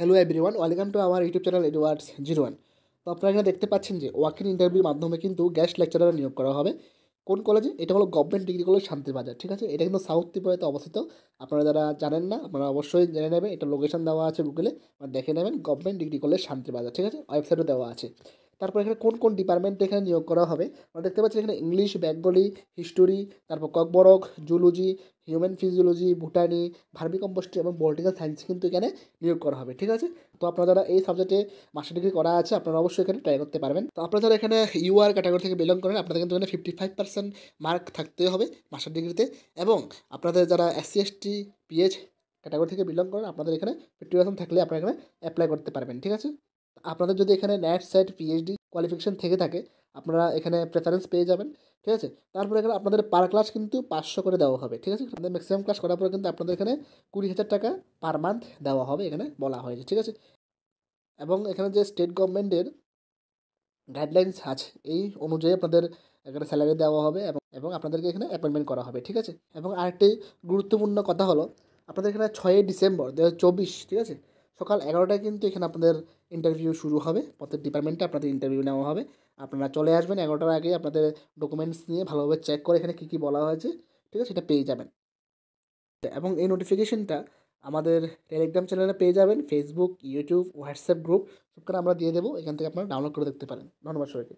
Hello everyone, welcome to আমার YouTube channel Edwards 01। তো আপনারা এখানে দেখতে পাচ্ছেন যে ওয়াক ইন ইন্টারভিউর মাধ্যমে কিন্তু গেস্ট লেকচারার নিয়োগ করা হবে। কোন কলেজে? এটা হলো গভর্নমেন্ট ডিগ্রি কলেজ শান্তিবাজার, ঠিক আছে? এটা কিন্তু সাউথ ত্রিপুরাতে অবস্থিত। আপনারা যারা জানেন না, আপনারা অবশ্যই জেনে নেবেন। এটা লোকেশন দেওয়া আছে গুগলে, দেখে নেবেন। গভর্নমেন্ট ডিগ্রি কলেজ শান্তিবাজার, ঠিক আছে? ওয়েবসাইটও দেওয়া আছে। তারপর এখানে কোন কোন ডিপার্টমেন্টে এখানে নিয়োগ করা হবে আমরা দেখতে পাচ্ছি। এখানে ইংলিশ, বেঙ্গলি, হিস্টোরি, তারপর ককবরক, জুলজি, হিউম্যান ফিজিওলজি, ভুটানি, ভার্মিকম্পোস্ট এবং পলিটিক্যাল সায়েন্স কিন্তু এখানে নিয়োগ করা হবে, ঠিক আছে? তো আপনারা যারা এই সাবজেক্টে মাস্টার ডিগ্রি করা আছে আপনারা অবশ্যই এখানে ট্রাই করতে পারবেন। তো আপনারা যারা এখানে ইউআর ক্যাটাগরি থেকে বিলং করেন আপনাদের কিন্তু এখানে 55% মার্ক থাকতে হবে মাস্টার ডিগ্রিতে। এবং আপনাদের যারা এসসি এসটি পিএইচ ক্যাটাগরি থেকে বিলং করেন আপনাদের এখানে 50% থাকলে আপনারা এখানে অ্যাপ্লাই করতে পারবেন, ঠিক আছে? আপনাদের যদি এখানে নেট সেট পিএইচডি কোয়ালিফিকেশন থেকে থাকে আপনারা এখানে প্রেফারেন্স পেয়ে যাবেন, ঠিক আছে? তারপরে এখানে আপনাদের পার ক্লাস কিন্তু 500 করে দেওয়া হবে, ঠিক আছে? আপনাদের ম্যাক্সিমাম ক্লাস করার পরে কিন্তু আপনাদের এখানে 20,000 টাকা পার মান্থ দেওয়া হবে, এখানে বলা হয়েছে, ঠিক আছে? এবং এখানে যে স্টেট গভর্নমেন্টের গাইডলাইন্স আছে এই অনুযায়ী আপনাদের এখানে স্যালারি দেওয়া হবে এবং আপনাদেরকে এখানে অ্যাপয়েন্টমেন্ট করা হবে, ঠিক আছে? এবং আরেকটি গুরুত্বপূর্ণ কথা হলো আপনাদের এখানে 6ই ডিসেম্বর 2024, ঠিক আছে, সকাল 11টায় কিন্তু এখানে আপনাদের ইন্টারভিউ শুরু হবে। প্রত্যেক ডিপার্টমেন্টে আপনাদের ইন্টারভিউ নেওয়া হবে। আপনারা চলে আসবেন 11টার আগে, আপনাদের ডকুমেন্টস নিয়ে ভালোভাবে চেক করে এখানে কী কী বলা হয়েছে, ঠিক আছে, সেটা পেয়ে যাবেন। এবং এই নোটিফিকেশনটা আমাদের টেলিগ্রাম চ্যানেলে পেয়ে যাবেন, ফেসবুক, ইউটিউব, হোয়াটসঅ্যাপ গ্রুপ সবখানে আমরা দিয়ে দেবো। এখান থেকে আপনারা ডাউনলোড করে দেখতে পারেন। ধন্যবাদ সবাইকে।